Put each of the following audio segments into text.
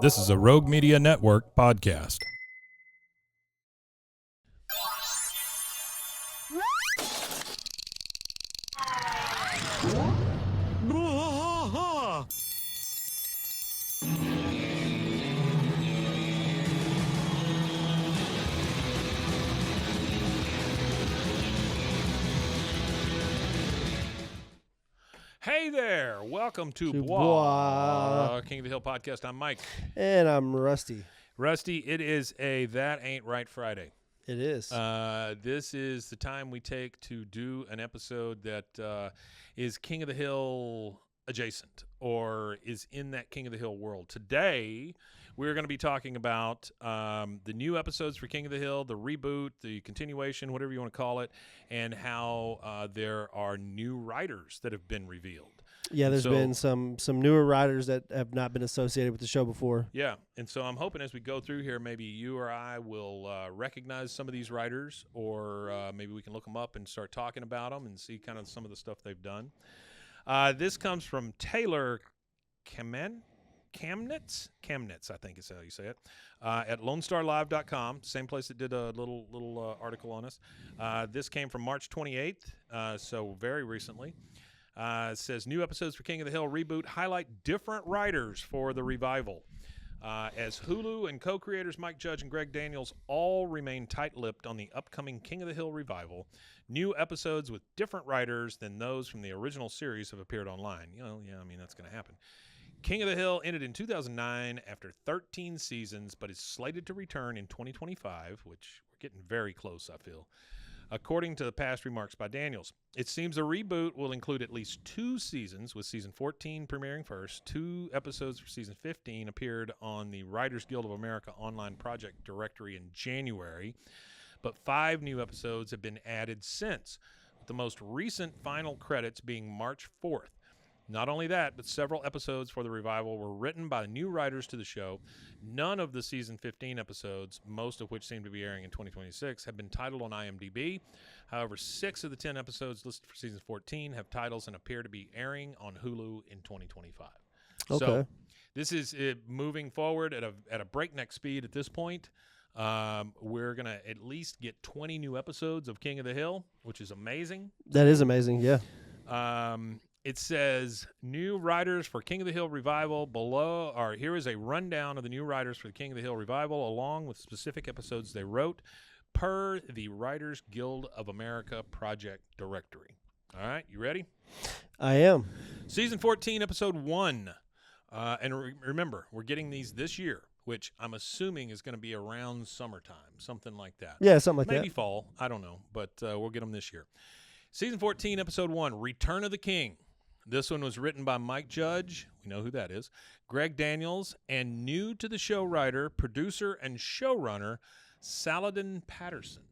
This is a Rogue Media Network podcast. Hey there, welcome to Bois, King of the Hill podcast. I'm Mike. And I'm Rusty. Rusty, it is a That Ain't Right Friday. It is. This is the time we take to do an episode that is King of the Hill adjacent or is in that King of the Hill world. Today, we're going to be talking about the new episodes for King of the Hill, the reboot, the continuation, whatever you want to call it, and how there are new writers that have been revealed. Yeah, there's been some newer writers that have not been associated with the show before. Yeah, and so I'm hoping as we go through here, maybe you or I will recognize some of these writers, or maybe we can look them up and start talking about them and see kind of some of the stuff they've done. This comes from Taylor Kamnitz, I think is how you say it, at LoneStarLive.com, same place that did a little article on us. This came from March 28th, so very recently. It says, new episodes for King of the Hill reboot highlight different writers for the revival. As Hulu and co-creators Mike Judge and Greg Daniels all remain tight-lipped on the upcoming King of the Hill revival, new episodes with different writers than those from the original series have appeared online. That's going to happen. King of the Hill ended in 2009 after 13 seasons, but is slated to return in 2025, which we're getting very close, I feel. According to the past remarks by Daniels, it seems a reboot will include at least 2 seasons, with season 14 premiering first. 2 episodes for season 15 appeared on the Writers Guild of America online project directory in January, but 5 new episodes have been added since, with the most recent final credits being March 4th. Not only that, but several episodes for the revival were written by new writers to the show. None of the season 15 episodes, most of which seem to be airing in 2026, have been titled on IMDb. However, 6 of the 10 episodes listed for season 14 have titles and appear to be airing on Hulu in 2025. Okay. So this is moving forward at a breakneck speed at this point. We're going to at least get 20 new episodes of King of the Hill, which is amazing. That is amazing, yeah. It says, new writers for King of the Hill revival below, or here is a rundown of the new writers for the King of the Hill revival, along with specific episodes they wrote, per the Writers Guild of America project directory. All right, you ready? I am. Season 14, episode 1. Remember, we're getting these this year, which I'm assuming is going to be around summertime, something like that. Yeah, something like that. Maybe fall, I don't know, but we'll get them this year. Season 14, episode 1, Return of the King. This one was written by Mike Judge, we know who that is, Greg Daniels, and new to the show writer, producer, and showrunner, Saladin Patterson.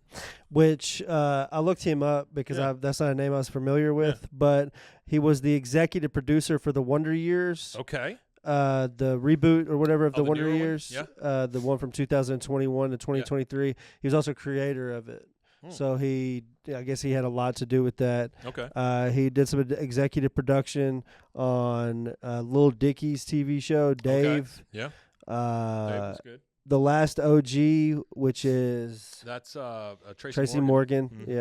Which I looked him up because that's not a name I was familiar with, but he was the executive producer for The Wonder Years. Okay. The reboot or whatever of The Wonder Years. Yeah. The one from 2021 to 2023. Yeah. He was also creator of it. So I guess he had a lot to do with that. Okay. He did some executive production on Lil Dicky's TV show, Dave. Okay. Yeah. Dave was good. The Last OG, which is that's Tracy Morgan. Mm-hmm.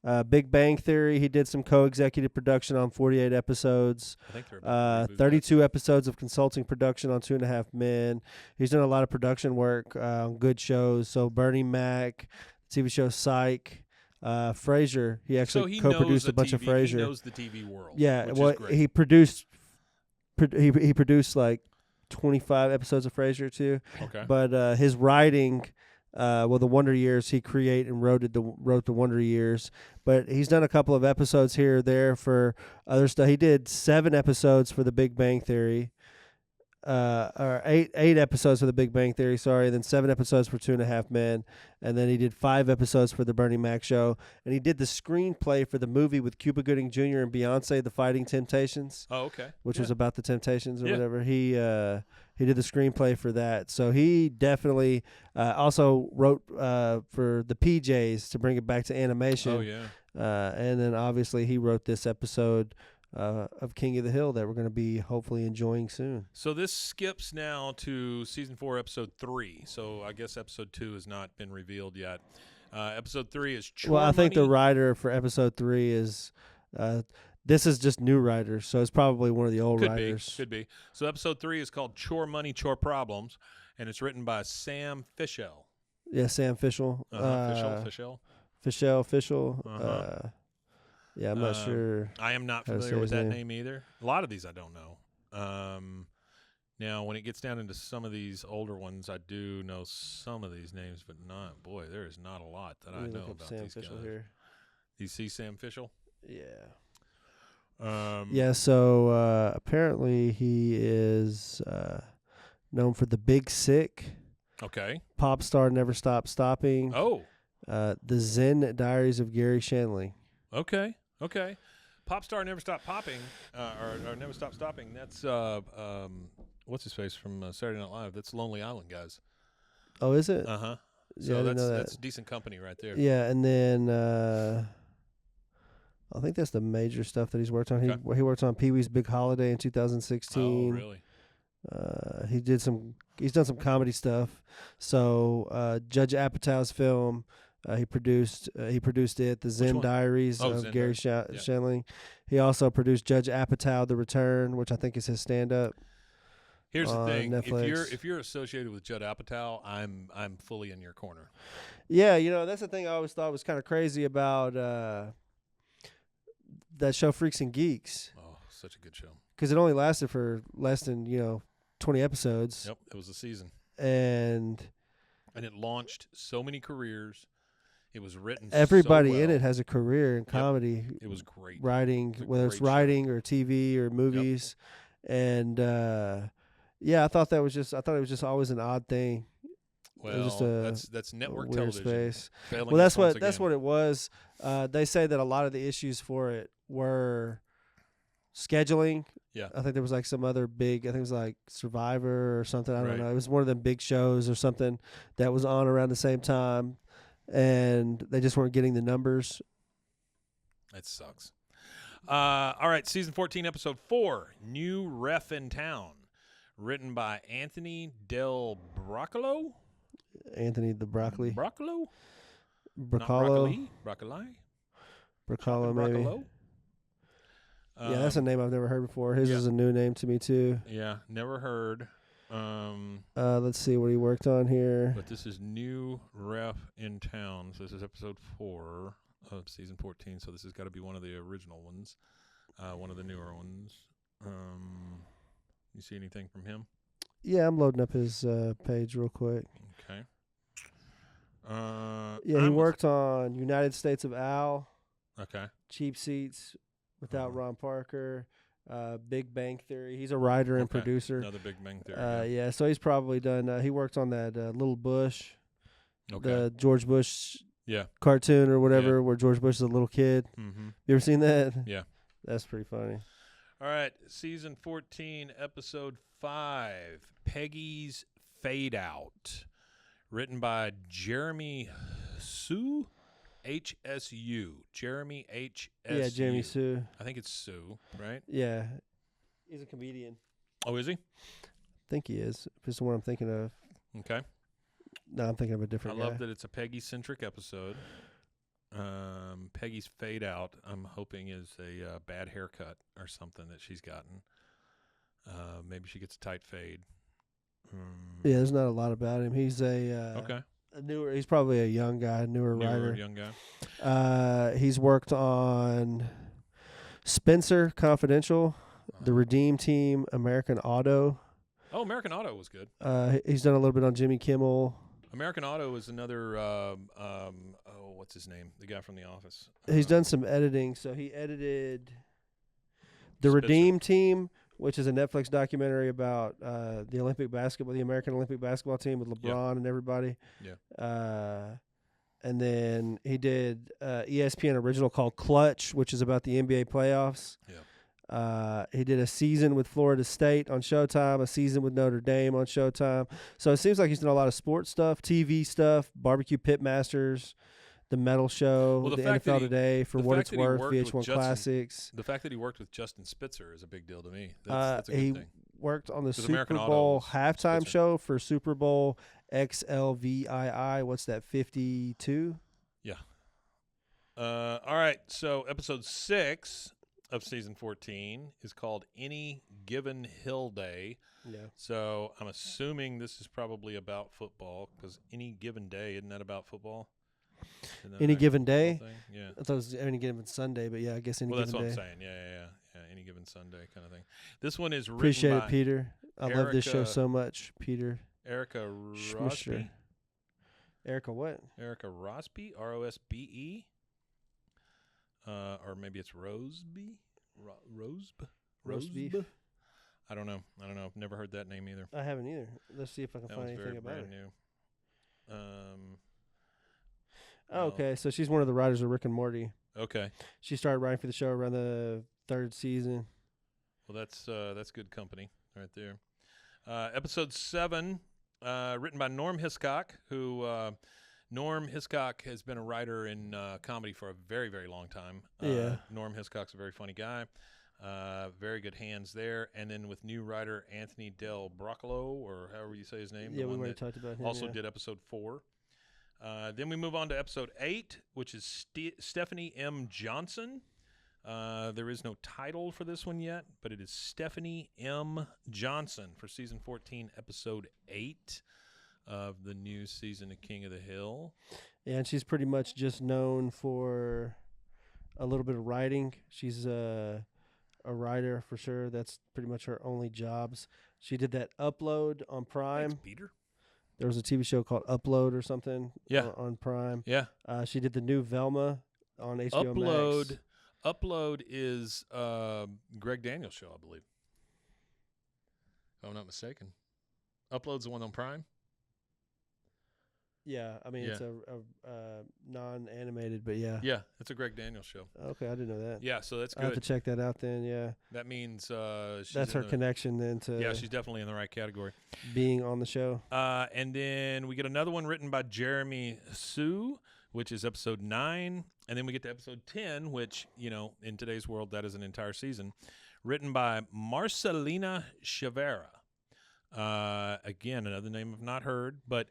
Yeah. Big Bang Theory. He did some co-executive production on 48 episodes. I think they're 32 episodes of consulting production on 2.5 Men. He's done a lot of production work on good shows. So Bernie Mac, TV show Psych, Frasier. He actually co-produced a bunch of Frasier. He knows the TV world. Yeah, which well, is great. he produced like 25 episodes of Frasier too. Okay. But his writing, The Wonder Years, he created and wrote the Wonder Years. But he's done a couple of episodes here or there for other stuff. He did 7 episodes for The Big Bang Theory. Or eight episodes for The Big Bang Theory, and then 7 episodes for 2.5 Men, and then he did 5 episodes for The Bernie Mac Show, and he did the screenplay for the movie with Cuba Gooding Jr. and Beyonce, The Fighting Temptations. Oh, okay. Which was about the Temptations or whatever. He did the screenplay for that, so he definitely also wrote for the PJs to bring it back to animation. Oh yeah. And then obviously he wrote this episode. of King of the Hill that we're going to be hopefully enjoying soon. So this skips now to season 4, episode 3. So I guess episode 2 has not been revealed yet. Episode 3 is Chore Well, I think the Money. writer for episode 3 is this is just new writers, so it's probably one of the old writers. Could be. So episode 3 is called Chore Money, Chore Problems, and it's written by Sam Fischel. Yeah, Sam Fischel. Fischel. Uh-huh. Yeah, I'm not sure. I am not how to familiar say with his that name. name either. A lot of these I don't know. Now, when it gets down into some of these older ones, I do know some of these names, but not. Boy, there is not a lot that Let I me know look up about Sam these Fischel guys. here. You see Sam Fischel? Yeah. Yeah, so apparently he is known for The Big Sick, Okay. Pop Star Never Stop Stopping, Oh. The Zen Diaries of Gary Shanley. Okay. Pop Star Never Stop Popping, or Never Stop Stopping. That's what's his face from Saturday Night Live? That's Lonely Island guys. Oh, is it? Uh huh. Yeah, So I didn't know that. that's decent company right there. Yeah, and then I think that's the major stuff that he's worked on. Okay. He worked on Pee Wee's Big Holiday in Oh, 2016. really? He's done some comedy stuff. So Judge Apatow's film, he produced it, The Zen one? Diaries Oh, of Zen Gary Diaries. Yeah. Shanley. He also produced Judge Apatow: The Return, which I think is his stand-up. Here's the on thing: Netflix. if you're associated with Judd Apatow, I'm fully in your corner. Yeah, that's the thing I always thought was kind of crazy about that show, Freaks and Geeks, Oh, such a good show. because it only lasted for less than 20 episodes, Yep, it was a season, and it launched so many careers. It was written. everybody so well. in it has a career in comedy. It was great. Writing, It's a whether it's great show. writing or TV or movies, and I thought it was just always an odd thing. Well, was just a that's network weird television. space. failing Well, that's us once that's again. what it was. They say that a lot of the issues for it were scheduling. Yeah. I think there was like some other big. I think it was like Survivor or something. I don't Right. know. It was one of them big shows or something that was on around the same time, and they just weren't getting the numbers. That sucks. All right, season 14, episode 4, New Ref in Town, written by Anthony Del Broccolo. Anthony the Broccoli, Broccolo? Not Broccolo, Broccoli? Broccolo, maybe. Broccolo? Yeah, that's a name I've never heard before. His yeah. is a new name to me too. Yeah, never heard. Let's see what he worked on here. But this is New Ref in Town. So this is episode 4 of season 14. So this has got to be one of the original ones, one of the newer ones. You see anything from him? Yeah, I'm loading up his page real quick. Okay. Yeah, he worked on United States of Al, Okay. Cheap Seats, Without Ron Parker, Big Bang Theory. He's a writer and Okay. producer. Another Big Bang Theory. Yeah, so he's probably done. He worked on that Little Bush, Okay. the George Bush Yeah. cartoon or whatever, where George Bush is a little kid. Mm-hmm. You ever seen that? Yeah. That's pretty funny. All right. Season 14, episode 5, Peggy's Fade Out, written by Jeremy Sue, HSU. Jeremy HSU. Yeah, Jamie Sue. I think it's Sue, right? Yeah, he's a comedian. Oh, is he? I think he is. If it's the one I'm thinking of. Okay. No, I'm thinking of a I different guy. love that it's a Peggy-centric episode. Peggy's Fade Out, I'm hoping, is a bad haircut or something that she's gotten. Maybe she gets a tight fade. Yeah, there's not a lot about him. He's Okay. a newer. He's probably a young guy, newer writer. Young guy. He's worked on Spencer Confidential, The Redeem Team, American Auto. Oh, American Auto was good. He's done a little bit on Jimmy Kimmel. American Auto is another. What's his name? The guy from The Office. He's done some editing. So he edited The Spencer. Redeem Team, which is a Netflix documentary about the American Olympic basketball team with LeBron and everybody. Yeah. And then he did ESPN original called Clutch, which is about the NBA playoffs. Yeah. He did a season with Florida State on Showtime, a season with Notre Dame on Showtime. So it seems like he's done a lot of sports stuff, TV stuff, Barbecue Pit Masters, The Metal Show, Well, the the fact that NFL he- Today, For the What fact It's that he Worth, worked with VH1 Justin- Classics. The fact that he worked with Justin Spitzer is a big deal to me. That's a good He thing. worked on the Because Super American Auto Bowl was halftime Spitzer. show for Super Bowl XLVII. What's that, 52? All right, so episode 6 of season 14 is called Any Given Hill Day. Yeah. So I'm assuming this is probably about football because Any Given Day, isn't that about football? Isn't that Any an Given actual Day? football thing? Yeah. I thought it was any given Sunday, but yeah, I guess any Well, that's given what day. I'm saying. Yeah. Any Given Sunday kind of thing. This one is written Appreciate by it, Peter. I love this show Erica- so much, Peter. Erica Schmischer. Rosby. Erica, what? Erica Rosby, Rosbe. Or maybe it's Roseby? Roseb? Roast beef? Roseb? I don't know. I've never heard that name either. I haven't either. Let's see if I can That find one's anything very about brand it. new. Oh, okay, so she's one of the writers of Rick and Morty. Okay. She started writing for the show around the 3rd season. Well, that's good company right there. Episode 7, written by Norm Hiscock, who Norm Hiscock has been a writer in comedy for a very, very long time. Yeah. Norm Hiscock's a very funny guy. Very good hands there. And then with new writer Anthony Del Broccolo, or however you say his name. Yeah, the we one already that talked about him. also yeah. did episode 4. Then we move on to episode 8, which is Stephanie M. Johnson. There is no title for this one yet, but it is Stephanie M. Johnson for season 14, episode 8 of the new season of King of the Hill. Yeah, and she's pretty much just known for a little bit of writing. She's a writer for sure. That's pretty much her only jobs. She did that Upload on Prime. Thanks, Peter. There was a TV show called Upload or something. Yeah. On Prime. Yeah. She did the new Velma on HBO Max. Upload is Greg Daniels' show, I believe. If I'm not mistaken. Upload's the one on Prime? Yeah, I mean Yeah. it's a non-animated, but yeah. Yeah, it's a Greg Daniels show. Okay, I didn't know that. Yeah, so that's I have to good. check that out then. Yeah, That means she's that's in her connection then to Yeah, she's definitely in the right category. being on the show. And then we get another one written by Jeremy Sue, which is episode 9. And then we get to episode 10, which, in today's world, that is an entire season, written by Marcelina Chavera. Again, another name I've not heard. But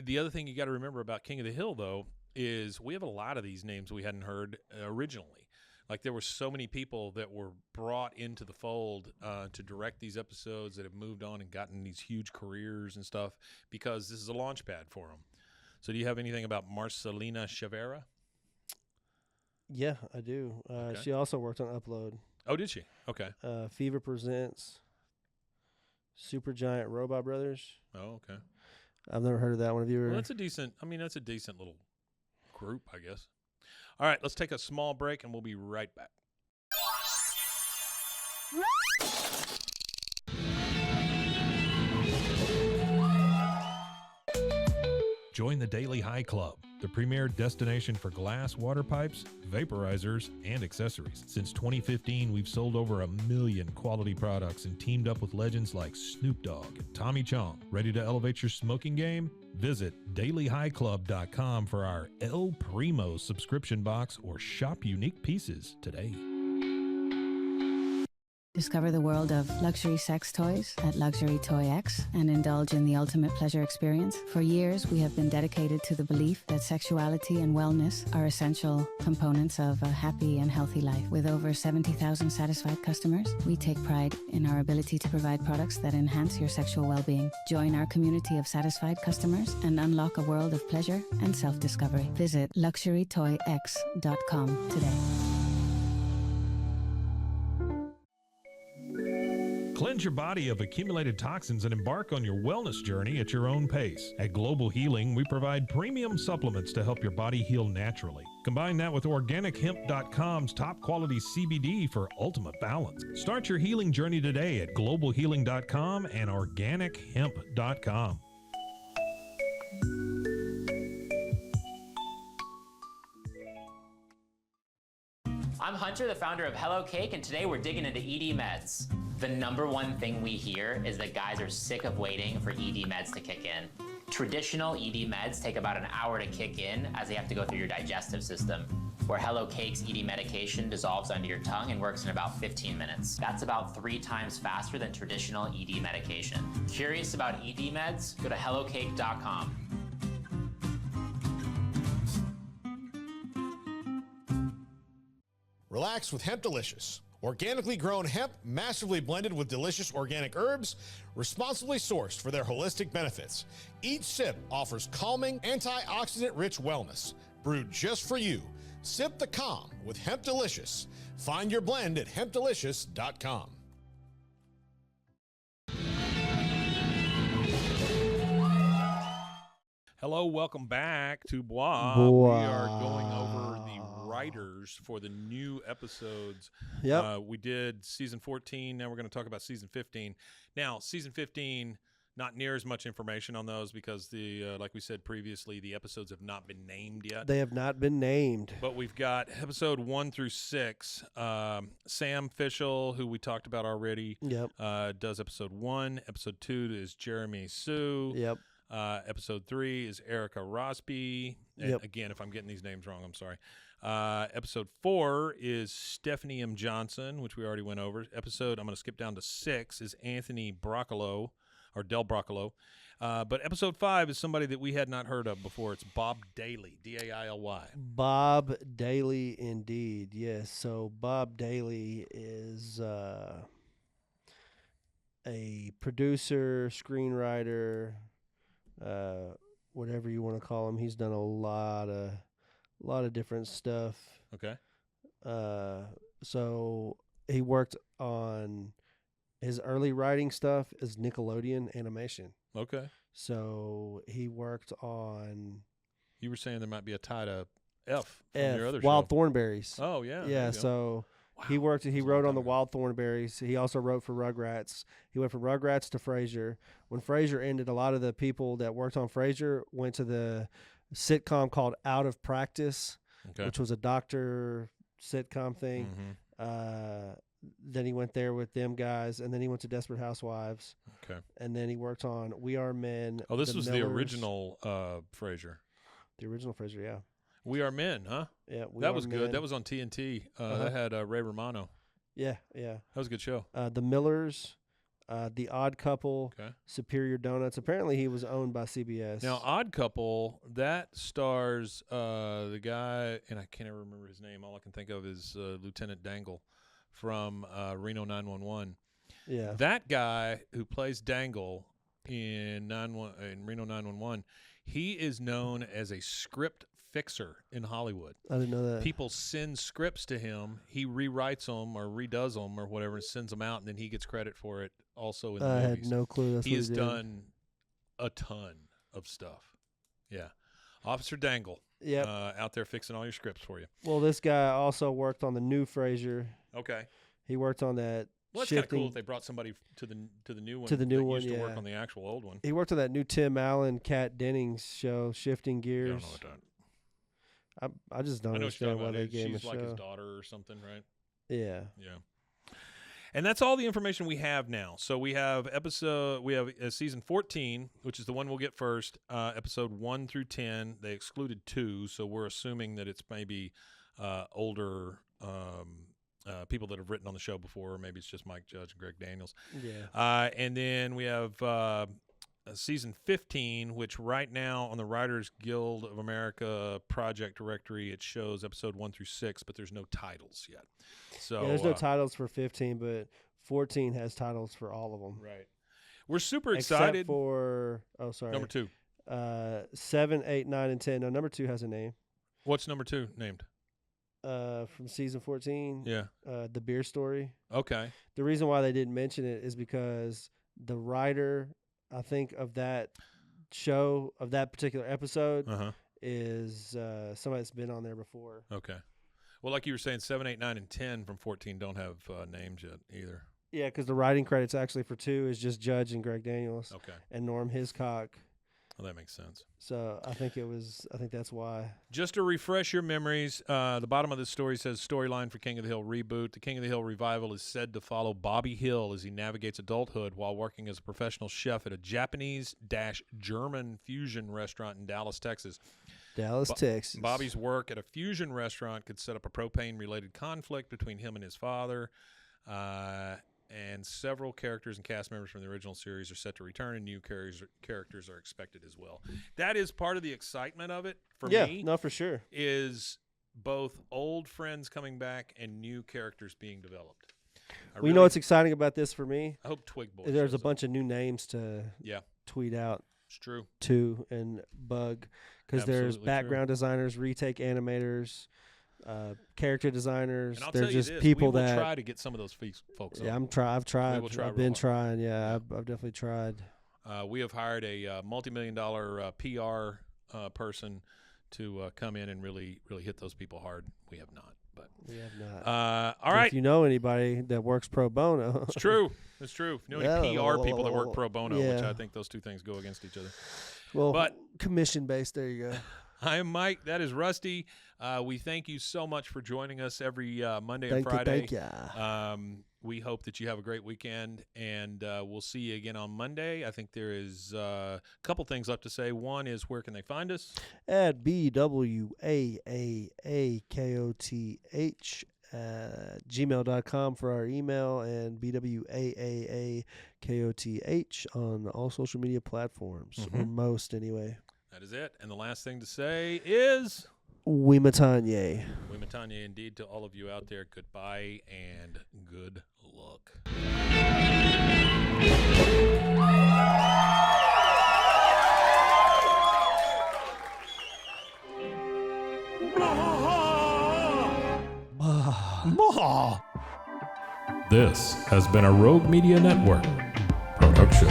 the other thing you got to remember about King of the Hill, though, is we have a lot of these names we hadn't heard originally. Like there were so many people that were brought into the fold to direct these episodes that have moved on and gotten these huge careers and stuff because this is a launch pad for them. So do you have anything about Marcelina Chavera? Yeah, I do. Okay. She also worked on Upload. Oh, did she? Okay. Fever Presents, Super Giant Robot Brothers. Oh, okay. I've never heard of that one. Have you ever? Well, that's a decent little group, I guess. All right, let's take a small break and we'll be right back. Join the Daily High Club, the premier destination for glass water pipes, vaporizers, and accessories. Since 2015, we've sold over 1 million quality products and teamed up with legends like Snoop Dogg and Tommy Chong. Ready to elevate your smoking game? Visit dailyhighclub.com for our El Primo subscription box or shop unique pieces today. Discover the world of luxury sex toys at Luxury Toy X and indulge in the ultimate pleasure experience. For years, we have been dedicated to the belief that sexuality and wellness are essential components of a happy and healthy life. With over 70,000 satisfied customers, we take pride in our ability to provide products that enhance your sexual well-being. Join our community of satisfied customers and unlock a world of pleasure and self-discovery. Visit luxurytoyx.com today. Cleanse your body of accumulated toxins and embark on your wellness journey at your own pace. At Global Healing, we provide premium supplements to help your body heal naturally. Combine that with OrganicHemp.com's top quality CBD for ultimate balance. Start your healing journey today at GlobalHealing.com and OrganicHemp.com. I'm Hunter, the founder of Hello Cake, and today we're digging into ED meds. The #1 thing we hear is that guys are sick of waiting for ED meds to kick in. Traditional ED meds take about an hour to kick in as they have to go through your digestive system, where Hello Cake's ED medication dissolves under your tongue and works in about 15 minutes. That's about 3 times faster than traditional ED medication. Curious about ED meds? Go to hellocake.com. Relax with Hemp Delicious. Organically grown hemp, massively blended with delicious organic herbs, responsibly sourced for their holistic benefits. Each sip offers calming, antioxidant-rich wellness. Brewed just for you. Sip the calm with Hemp Delicious. Find your blend at hempdelicious.com. Hello, welcome back to Blah. Blah. We are going over the writers for the new episodes. Yep. We did season 14. Now we're going to talk about season 15. Now, season 15, not near as much information on those because like we said previously, the episodes have not been named yet. They have not been named. But we've got episode 1 through 6. Sam Fishel, who we talked about already, Yep. does episode 1. Episode 2 is Jeremy Sue. Yep. Episode 3 is Erica Rosby. And Yep. again, if I'm getting these names wrong, I'm sorry. Episode 4 is Stephanie M. Johnson, which we already went over. I'm going to skip down to 6, is Anthony Broccolo, or Del Broccolo. But episode 5 is somebody that we had not heard of before. It's Bob Daly, D-A-I-L-Y. Bob Daly, indeed. Yes. So Bob Daly is a producer, screenwriter, whatever you want to call him. He's done a lot of different stuff. Okay. So he worked on his early writing stuff is Nickelodeon animation. Okay. So he worked on You were saying there might be a tie to F from your other Wild show. Thornberries. Oh, yeah. there Yeah, you go. so Wow, he that was a wrote long on the time ago. Wild Thornberries. He also wrote for Rugrats. He went from Rugrats to Frasier. When Frasier ended, a lot of the people that worked on Frasier went to the sitcom called Out of Practice, Okay. which was a doctor sitcom thing. Mhm. Then he went there with them guys, and then he went to Desperate Housewives, Okay. and then he worked on We Are Men. Oh, this was the Millers. original Frasier. The original Frasier, yeah. We Are Men, huh? Yeah, We That Are was good. Men. That was on TNT. Uh-huh. That had Ray Romano. Yeah. That was a good show. The Millers, The Odd Couple, Okay. Superior Donuts. Apparently, he was owned by CBS. Now, Odd Couple, that stars the guy, and I can't ever remember his name. All I can think of is Lieutenant Dangle from Reno 911. yeah, That guy who plays Dangle in Reno 911, he is known as a script fixer in Hollywood. I didn't know that. People send scripts to him. He rewrites them or redoes them or whatever and sends them out, and then he gets credit for it also in the I had movies. no clue. That's He what has did. done a ton of stuff. Yeah. Officer Dangle Yep. out there fixing all your scripts for you. Well, this guy also worked on the new Frasier. Okay. He worked on that. Well, that's kind of shifting. cool if they brought somebody to the new one. To the new that one, used to work yeah. on the actual old one. He worked on that new Tim Allen, Kat Dennings show, Shifting I Gears. don't know what that. I just don't I know what you're understand talking why about. they gave him a She's like his show. daughter or something, right? Yeah. Yeah. And that's all the information we have now. So we have season 14, which is the one we'll get first, episode 1 through 10. They excluded 2, so we're assuming that it's maybe older people that have written on the show before, or maybe it's just Mike Judge and Greg Daniels. Yeah. And then we have season 15, which right now on the Writers Guild of America project directory, it shows episode 1 through 6, but there's no titles yet. So Yeah, there's no titles for 15, but 14 has titles for all of them. right. We're super Except excited. for Number 2. 7, 8, 9, and 10. No, number 2 has a name. What's number 2 named? From season 14. Yeah. The Beer Story. Okay. The reason why they didn't mention it is because the writer, I think, of that show, of that particular episode, Uh-huh. is somebody that's been on there before. Okay. Well, like you were saying, 7, 8, 9, and 10 from 14 don't have names yet either. Yeah, because the writing credits actually for 2 is just Judge and Greg Daniels Okay. and Norm Hiscock. Well, that makes sense. So I think that's why. Just to refresh your memories, the bottom of this story says storyline for King of the Hill reboot. The King of the Hill revival is said to follow Bobby Hill as he navigates adulthood while working as a professional chef at a Japanese-German fusion restaurant in Dallas, Texas. Texas. Bobby's work at a fusion restaurant could set up a propane-related conflict between him and his father. And several characters and cast members from the original series are set to return, and new characters are expected as well. That is part of the excitement of it for me. Yeah, no, for sure. Is both old friends coming back and new characters being developed. You know what's exciting about this for me? I hope Twig Boy. There's a bunch of new names to Yeah, tweet out it's true. to and bug, because there's Absolutely background designers, retake animators, character designers. And I'll There's tell you just this, people we will that try to get some of those folks. Yeah, on. I've tried. will try I've been real hard. trying. Yeah, I've definitely tried. We have hired a multi-million-dollar PR person to come in and really hit those people hard. We have not, but We have not. all right. If you know anybody that works pro bono, It's true. It's true. If you know any Yeah, PR people that work pro bono, which yeah. I think those two things go against each other. well, But- commission based. There you go. I am Mike. That is Rusty. We thank you so much for joining us every Monday Thank and Friday. you. Thank you. We hope that you have a great weekend, and we'll see you again on Monday. I think there is a couple things left to say. One is, where can they find us? At BWAAAKOTH gmail.com for our email, and BWAAAKOTH on all social media platforms, or most anyway. That is it. And the last thing to say is, Wimatanye. we matanya indeed to all of you out there. Goodbye and good luck. This has been a Rogue Media Network production.